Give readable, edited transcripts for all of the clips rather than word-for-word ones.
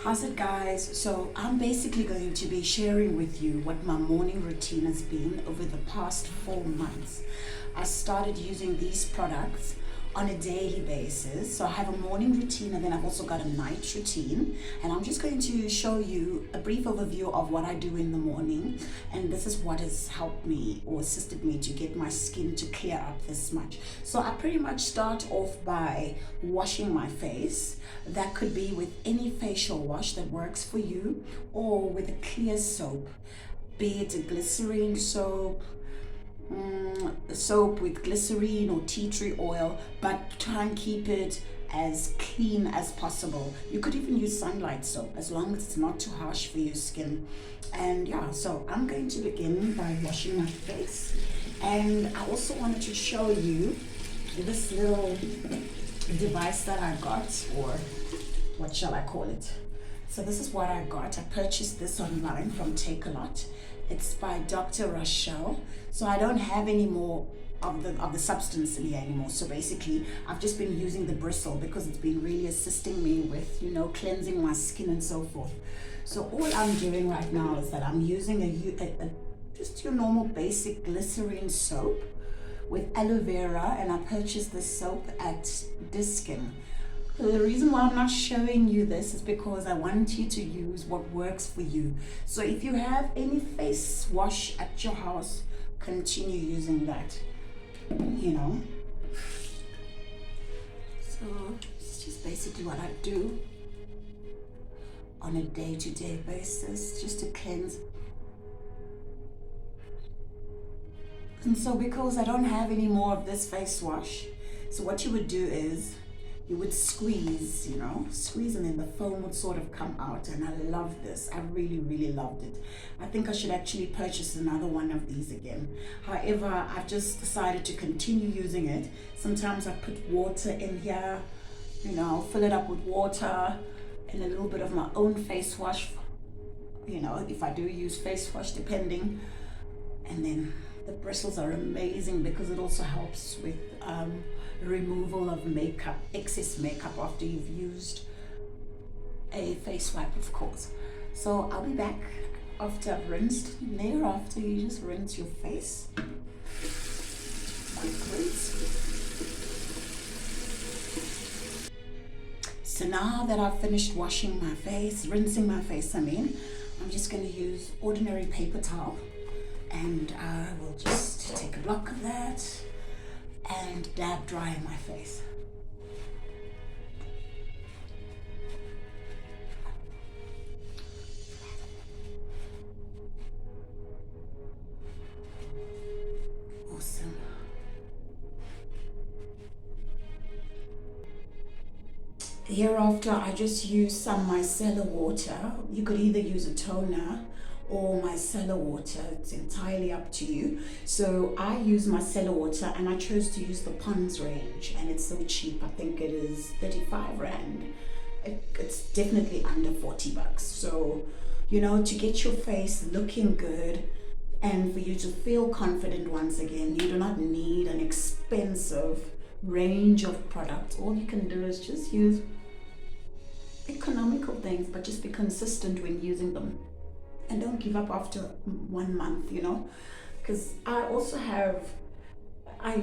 How's it, guys? So I'm basically going to be sharing with you what my morning routine has been over the past 4 months. I started using these products on a daily basis. So I have a morning routine and then I've also got a night routine. And I'm just going to show you a brief overview of what I do in the morning. And this is what has helped me or assisted me to get my skin to clear up this much. So I pretty much start off by washing my face. That could be with any facial wash that works for you, or with a clear soap, be it a glycerine soap, soap with glycerine or tea tree oil, but try and keep it as clean as possible. You could even use sunlight soap as long as it's not too harsh for your skin. And yeah, so I'm going to begin by washing my face. And I also wanted to show you this little device that I got, or what shall I call it? So this is what I got. I purchased this online from Takealot. It's by Dr. Rochelle. So I don't have any more of the substance in here anymore. So basically, I've just been using the bristle because it's been really assisting me with, cleansing my skin and so forth. So all I'm doing right now is that I'm using just your normal basic glycerine soap with aloe vera, and I purchased this soap at Diskin. The reason why I'm not showing you this is because I want you to use what works for you. So if you have any face wash at your house, continue using that, So it's just basically what I do on a day-to-day basis, just to cleanse. And so because I don't have any more of this face wash, so what you would do is you would squeeze, and then the foam would sort of come out. And I love this. I really, really loved it. I think I should actually purchase another one of these again. However, I've just decided to continue using it. Sometimes I put water in here, fill it up with water and a little bit of my own face wash, if I do use face wash, depending. And then the bristles are amazing because it also helps with removal of makeup, excess makeup after you've used a face wipe, of course. So I'll be back after I've rinsed. Thereafter, you just rinse your face. So now that I've finished washing my face, rinsing my face, I'm just going to use ordinary paper towel, and I will just take a block of that and dab dry my face. Awesome. Hereafter, I just use some micellar water. You could either use a toner or micellar water, it's entirely up to you. So I use micellar water, and I chose to use the Ponds range, and it's so cheap. I think it is 35 Rand. It's definitely under 40 bucks. So, to get your face looking good and for you to feel confident once again, you do not need an expensive range of products. All you can do is just use economical things, but just be consistent when using them. And don't give up after 1 month, because I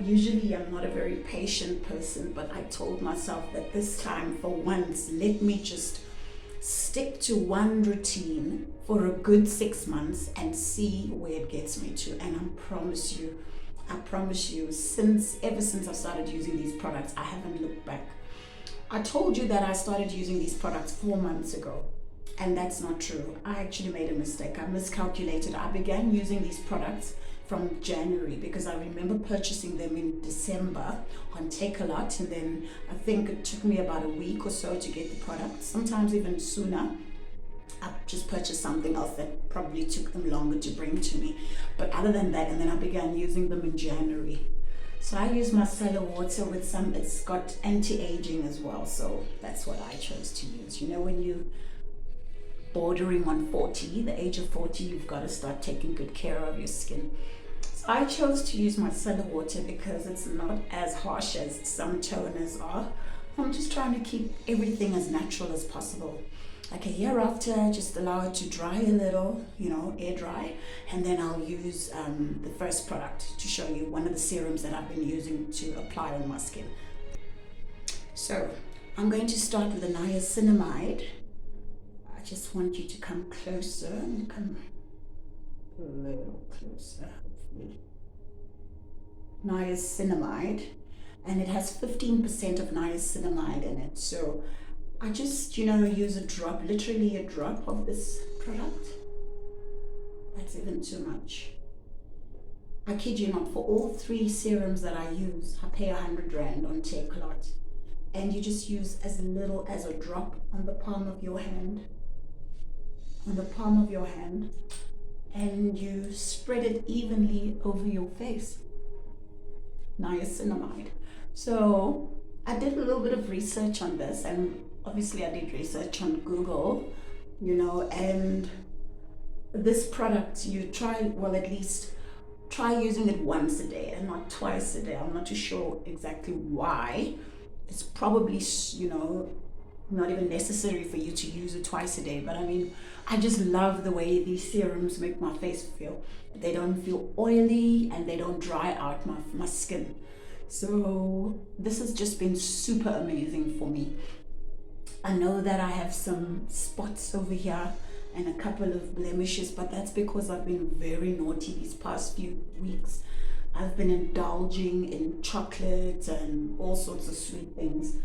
usually am not a very patient person, but I told myself that this time, for once, let me just stick to one routine for a good 6 months and see where it gets me to. And I promise you, ever since I started using these products, I haven't looked back. I told you that I started using these products 4 months ago. And that's not true. I actually made a mistake. I miscalculated. I began using these products from January because I remember purchasing them in December on Takealot, and then I think it took me about a week or so to get the product, sometimes even sooner. I just purchased something else that probably took them longer to bring to me. But other than that, and then I began using them in January. So I use micellar water with some, it's got anti-aging as well. So that's what I chose to use. When you bordering on 40, the age of 40, you've got to start taking good care of your skin. So I chose to use micellar water because it's not as harsh as some toners are. I'm just trying to keep everything as natural as possible. Okay, hereafter, just allow it to dry a little, air dry, and then I'll use the first product to show you one of the serums that I've been using to apply on my skin. So I'm going to start with the niacinamide. I just want you to come closer and come a little closer, hopefully. Niacinamide, and it has 15% of niacinamide in it. So I just, use a drop, literally a drop of this product. That's even too much. I kid you not, for all 3 serums that I use, I pay 100 Rand on Takealot. And you just use as little as a drop on the palm of your hand. On the palm of your hand. And you spread it evenly over your face. Niacinamide. So I did a little bit of research on this, and obviously I did research on Google, and this product you try, well, at least try using it once a day and not twice a day. I'm not too sure exactly why. It's probably, not even necessary for you to use it twice a day, but I mean, I just love the way these serums make my face feel. They don't feel oily and they don't dry out my skin. So this has just been super amazing for me. I know that I have some spots over here and a couple of blemishes, but that's because I've been very naughty these past few weeks. I've been indulging in chocolate and all sorts of sweet things.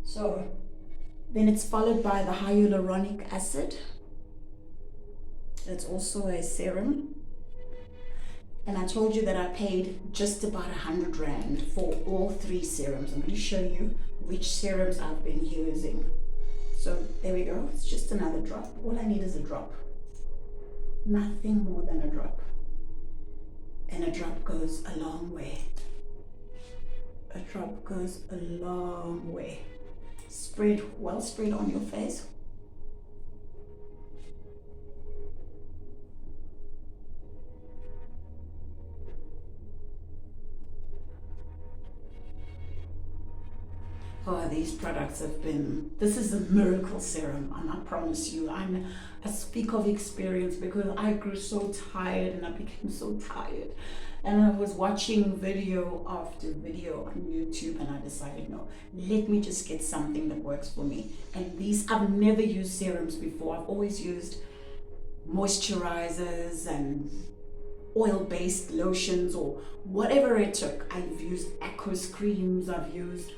So then it's followed by the hyaluronic acid. It's also a serum. And I told you that I paid just about 100 Rand for all 3 serums. I'm going to show you which serums I've been using. So there we go. It's just another drop. All I need is a drop. Nothing more than a drop. And a drop goes a long way. A drop goes a long way. Spread, well spread on your face. Oh, these products have been, this is a miracle serum, and I promise you, I speak of experience because I grew so tired and I became so tired. And I was watching video after video on YouTube, and I decided, no, let me just get something that works for me. And these, I've never used serums before. I've always used moisturizers and oil-based lotions or whatever it took. I've used aqueous creams, I've used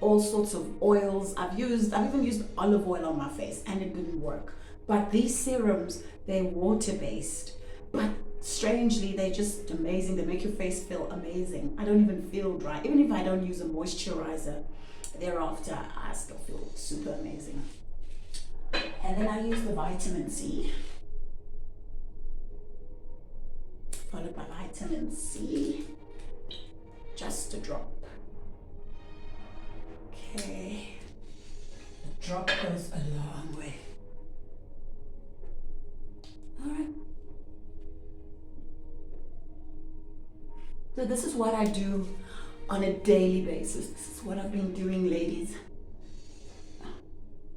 all sorts of oils. I've even used olive oil on my face and it didn't work. But these serums, they're water-based, but strangely, they're just amazing. They make your face feel amazing. I don't even feel dry. Even if I don't use a moisturizer, thereafter, I still feel super amazing. And then I use the vitamin C, followed by vitamin C, just a drop. Okay, the drop goes a long way. All right. So this is what I do on a daily basis. This is what I've been doing, ladies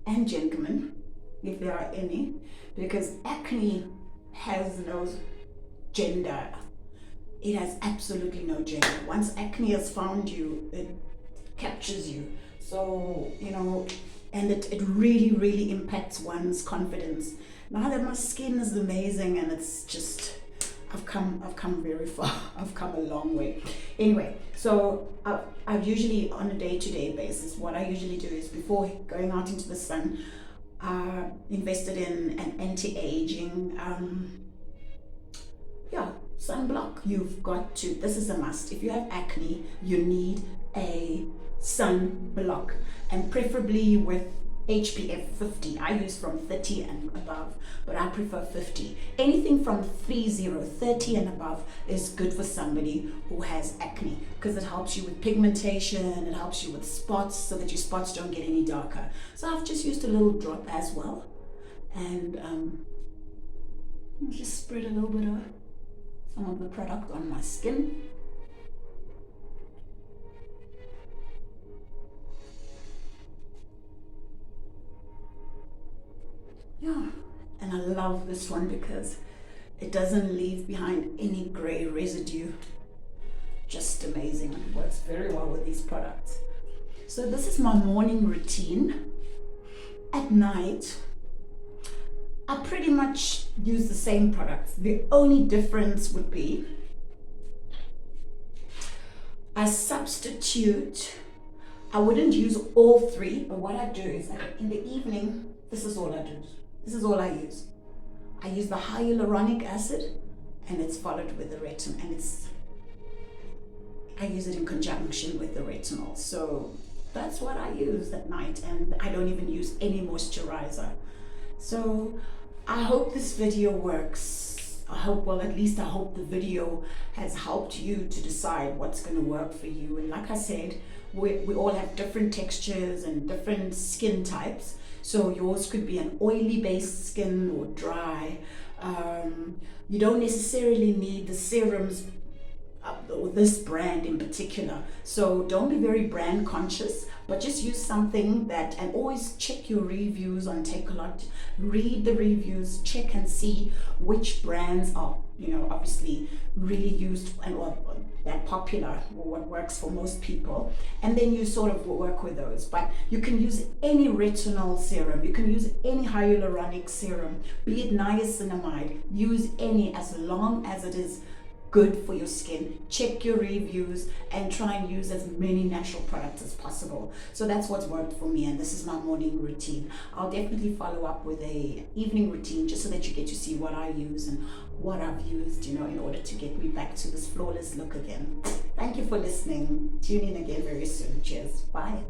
and gentlemen, if there are any, because acne has no gender. It has absolutely no gender. Once acne has found you, it captures you. So, and it really, really impacts one's confidence. Now that my skin is amazing and it's just, I've come very far. I've come a long way. Anyway, so I've usually, on a day-to-day basis, what I usually do is before going out into the sun, invested in an anti-aging, sunblock. You've got to, this is a must. If you have acne, you need a sunblock, and preferably with HPF 50. I use from 30 and above, but I prefer 50. Anything from 30 and above is good for somebody who has acne, because it helps you with pigmentation, it helps you with spots so that your spots don't get any darker. So I've just used a little drop as well, and just spread a little bit of some of the product on my skin. Yeah, and I love this one because it doesn't leave behind any gray residue. Just amazing. It works very well with these products. So this is my morning routine. At night, I pretty much use the same products. The only difference would be I substitute. I wouldn't use all three, but what I do is in the evening, this is all I do. This is all I use. I use the hyaluronic acid, and it's followed with the retinol, and I use it in conjunction with the retinol. So that's what I use at night, and I don't even use any moisturizer. So I hope this video works. I hope the video has helped you to decide what's going to work for you. And like I said, we all have different textures and different skin types. So yours could be an oily based skin or dry. You don't necessarily need the serums or this brand in particular. So don't be very brand conscious, but just use something that, and always check your reviews on Takealot. Read the reviews, check and see which brands are, obviously really used and or that popular, or what works for most people, and then you sort of work with those. But you can use any retinol serum, you can use any hyaluronic serum, be it niacinamide, use any, as long as it is good for your skin. Check your reviews and try and use as many natural products as possible. So that's what's worked for me, and this is my morning routine. I'll definitely follow up with a evening routine just so that you get to see what I use and what I've used, in order to get me back to this flawless look again. Thank you for listening. Tune in again very soon. Cheers. Bye.